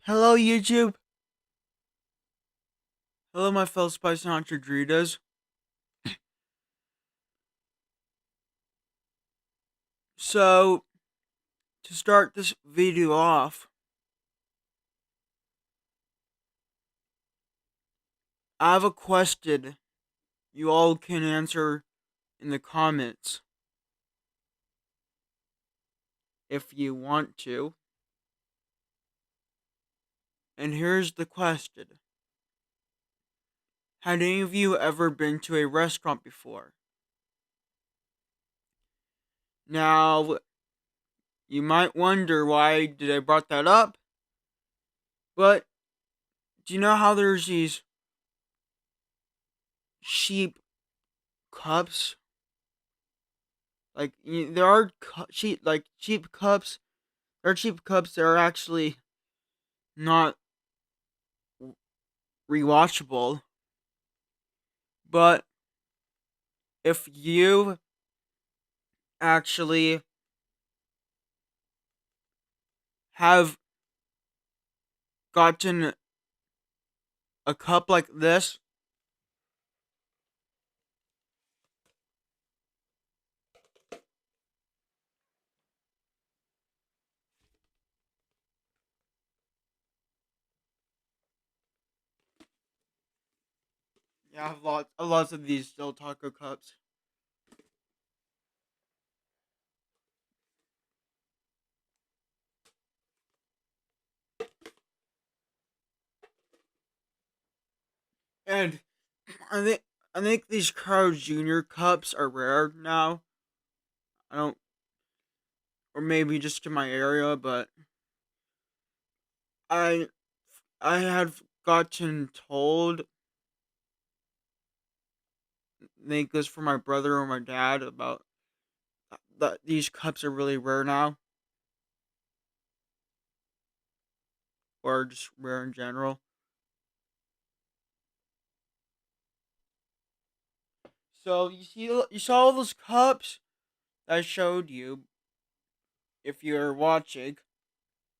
Hello, YouTube. Hello, my fellow Spicy Hunter Doritos. So, to start this video off, I have a question you all can answer in the comments if you want to. And here's the question. Had any of you ever been to a restaurant before? Now, you might wonder why did I brought that up, but do you know how there's these cheap cups? Like there are cheap cups. There are cheap cups that are actually not rewatchable. But if you actually have gotten a cup like this, yeah, I have lots of these Del Taco cups. And I think I think these Carl Jr. cups are rare now. I don't, or maybe just in my area, but I I have gotten told, I think it was from my brother or my dad, about that these cups are really rare now, or just rare in general. So you saw all those cups I showed you. If you're watching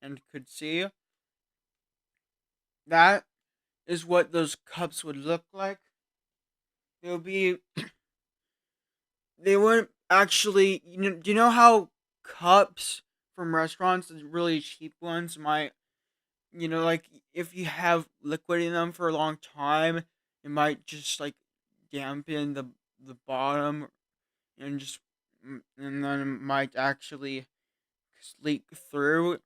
and could see, that is what those cups would look like. They'll be. They wouldn't actually. Do you know how cups from restaurants, the really cheap ones, might. Like if you have liquid in them for a long time, it might just like dampen the bottom and just and then it might actually leak through.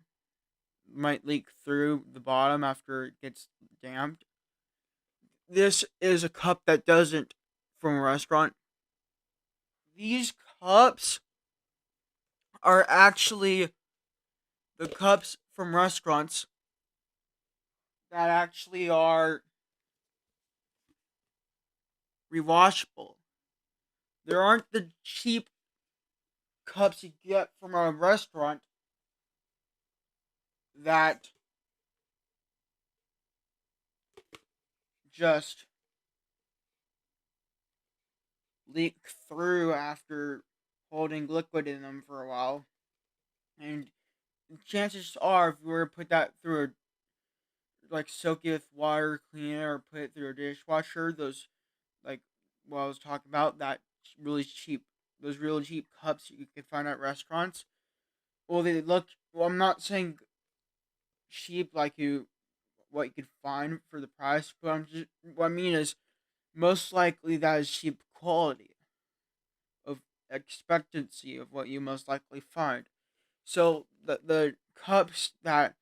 Might leak through the bottom after it gets damped. This is a cup that doesn't, from a restaurant. These cups are actually the cups from restaurants that actually are rewashable. There aren't the cheap cups you get from a restaurant that just leak through after holding liquid in them for a while. And chances are, if you were to put that through soak it with water, clean it, or put it through a dishwasher, those, like what I was talking about, that really cheap, those really cheap cups you can find at restaurants. Well, they look. Well, I'm not saying cheap like what you could find for the price, but what I mean is most likely that is cheap quality of expectancy of what you most likely find. So the cups that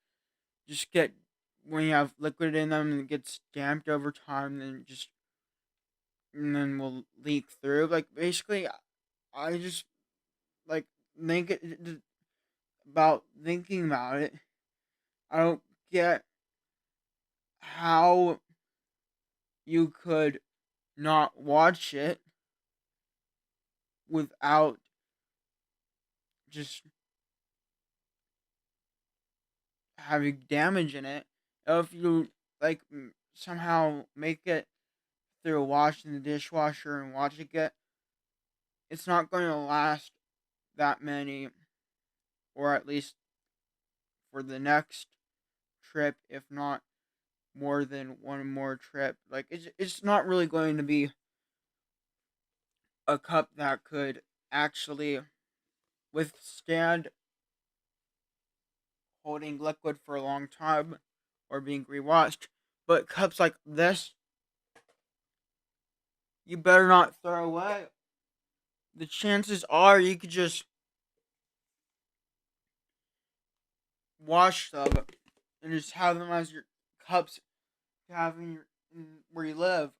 just get, when you have liquid in them and it gets damped over time, and then will leak through. Like basically, I just like think about thinking about it. I don't get how you could not watch it without just having damage in it. If you like somehow make it through a wash in the dishwasher and watch it get, it's not going to last that many, or at least for the next trip, if not more than one more trip. Like it's not really going to be a cup that could actually withstand holding liquid for a long time or being rewashed. But cups like this, you better not throw away. The chances are you could just wash them and just have them as your cups to have in where you live.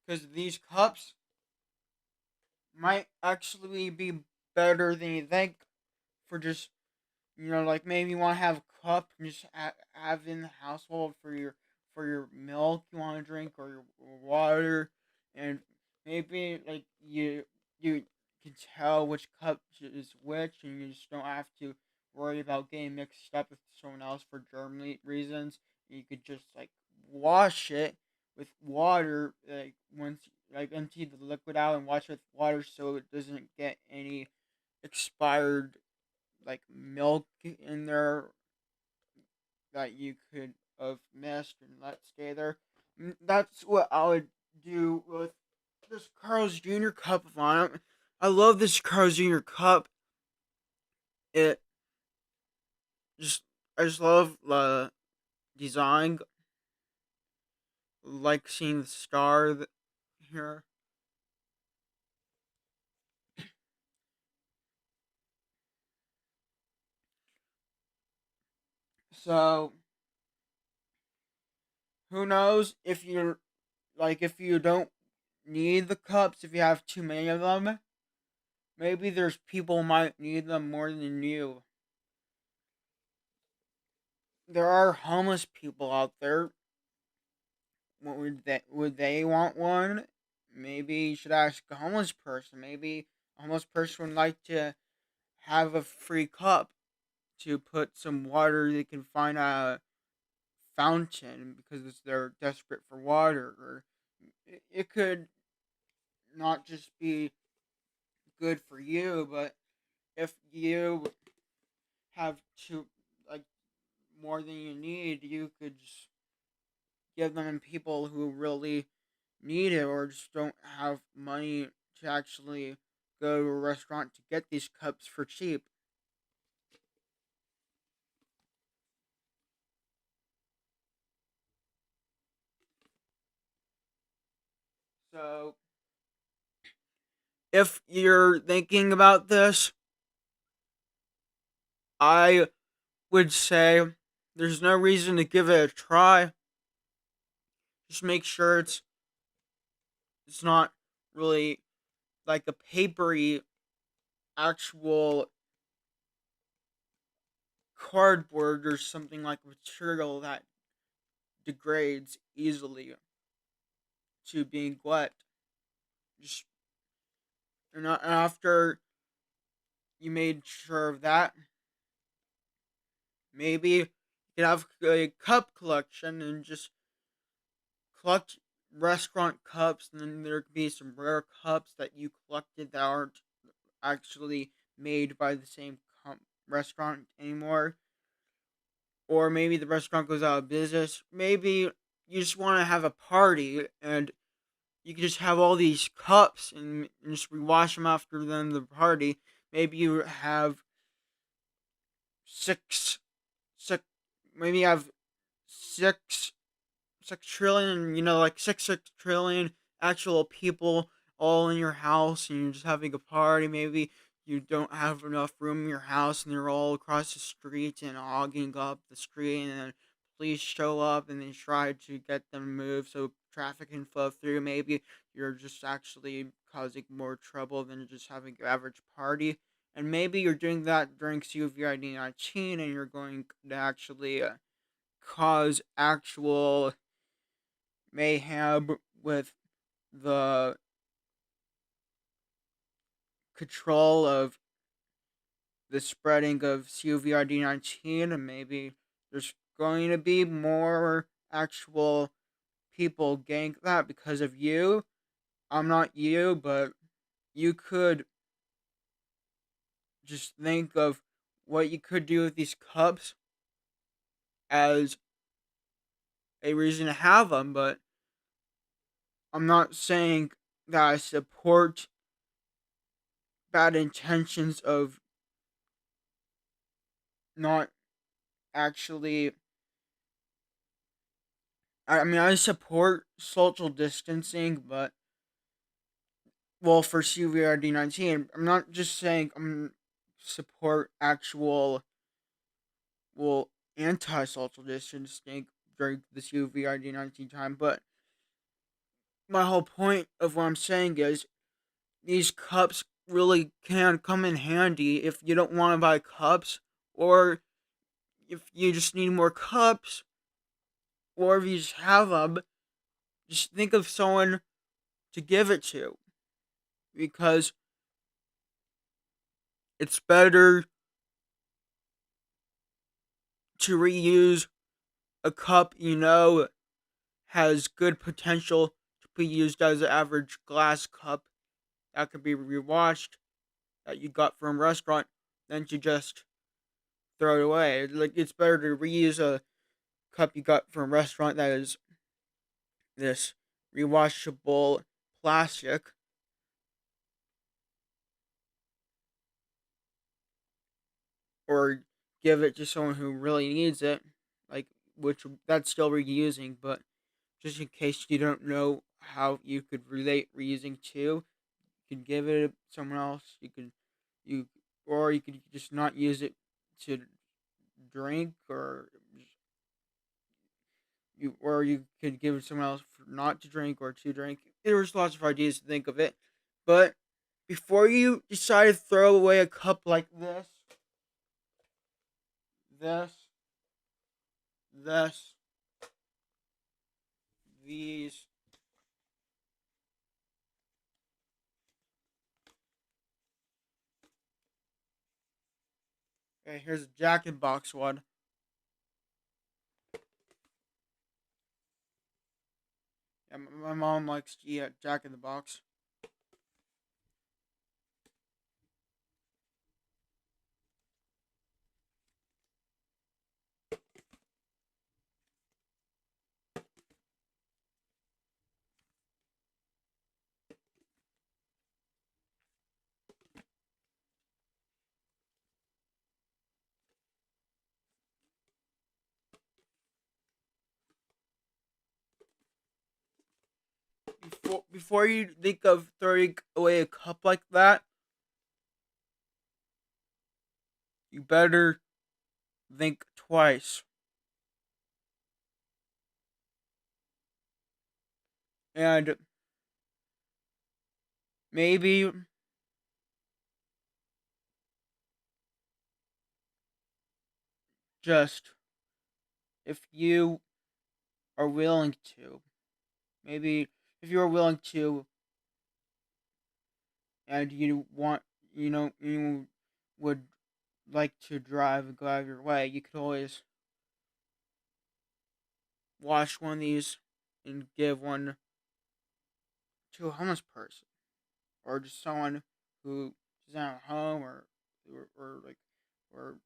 Because these cups might actually be better than you think for just, like maybe you want to have a cup and just have in the household for your milk you want to drink or your water, and maybe like you can tell which cup is which, and you just don't have to worry about getting mixed up with someone else for germ reasons. You could just like wash it with water, like once like empty the liquid out and wash it with water so it doesn't get any expired like milk in there that you could have missed and let stay there. That's what I would do with this Carl's Jr. cup of mine. I love this Carl's Jr. cup. It just I just love the design. Like seeing the star here. So who knows if you're like if you don't need the cups, if you have too many of them, maybe there's people who might need them more than you. There are homeless people out there. Would they want one? Maybe you should ask a homeless person. Maybe a homeless person would like to have a free cup to put some water. They can find a fountain because they're desperate for water. Or it could not just be good for you, but if you have to like more than you need, you could just give them to people who really need it or just don't have money to actually go to a restaurant to get these cups for cheap. So, if you're thinking about this, I would say there's no reason to give it a try. Just make sure it's not really like a papery actual cardboard or something like material that degrades easily to being wet. Just and after you made sure of that, maybe you could have a cup collection and just collect restaurant cups, and then there could be some rare cups that you collected that aren't actually made by the same restaurant anymore. Or maybe the restaurant goes out of business. Maybe you just want to have a party and you can just have all these cups and just rewash them after then the party. Maybe you have six, six, maybe you have six 6 trillion, like 6 trillion actual people all in your house, and you're just having a party. Maybe you don't have enough room in your house, and they're all across the street and hogging up the street, and then police show up and they try to get them moved so traffic can flow through. Maybe you're just actually causing more trouble than just having an average party. And maybe you're doing that during COVID-19 and you're going to actually cause actual mayhem with the control of the spreading of COVID-19, and maybe there's going to be more actual people getting that because of you. I'm not you, but you could just think of what you could do with these cups as a reason to have them, but I'm not saying that I support bad intentions of not actually. I mean, I support social distancing, but well, for CVRD-19, I'm not just saying I'm support actual well anti-social distancing during the CVRD-19 time, but my whole point of what I'm saying is these cups really can come in handy if you don't want to buy cups, or if you just need more cups, or if you just have them, just think of someone to give it to, because it's better to reuse a cup has good potential to be used as an average glass cup that could be rewashed that you got from a restaurant than to just throw it away. Like, it's better to reuse a cup you got from a restaurant that is this rewashable plastic, or give it to someone who really needs it, like, which that's still reusing, but just in case you don't know how you could relate reusing to, you could give it to someone else. You or you could just not use it to drink, or you could give it to someone else for not to drink or to drink. There's lots of ideas to think of it, but before you decide to throw away a cup like this, this, these. Okay, here's a Jack in the Box one. Yeah, my mom likes to eat Jack in the Box. Before you think of throwing away a cup like that, you better think twice. And maybe just, if you are willing to, maybe if you are willing to, and you would like to drive and go out of your way, you could always wash one of these and give one to a homeless person, or just someone who is not at home, or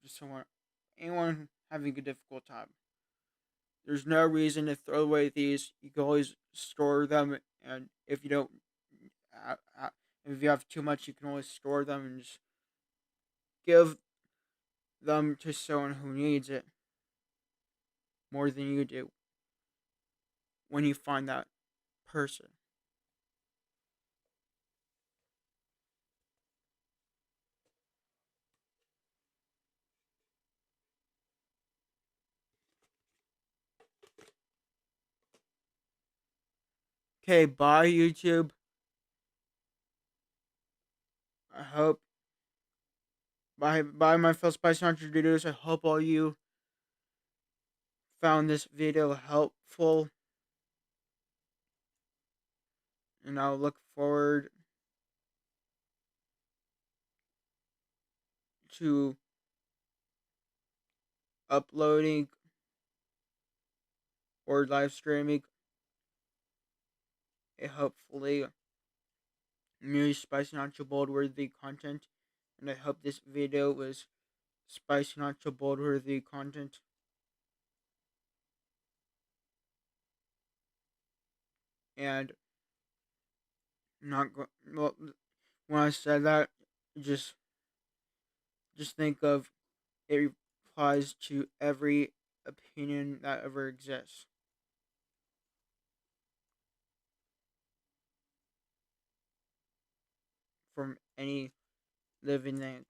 just anyone having a difficult time. There's no reason to throw away these. You can always store them, and if you don't, if you have too much, you can always store them and just give them to someone who needs it more than you do when you find that person. Okay, bye YouTube. I hope bye my fellow Spice Hunter Dudos. I hope all you found this video helpful, and I'll look forward to uploading or live streaming a hopefully new spicy nacho bold worthy content, and I hope this video was spicy nacho bold worthy content. and not go. Well, when I said that, just just think of it applies to every opinion that ever exists from any living thing.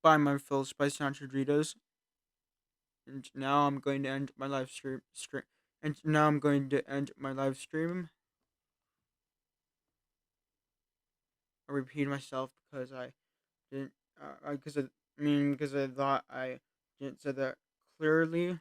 Buy my full spicy nacho Doritos, and now I'm going to end my live stream. And now I'm going to end my live stream. I repeat myself because I didn't. Because I thought I didn't say that clearly.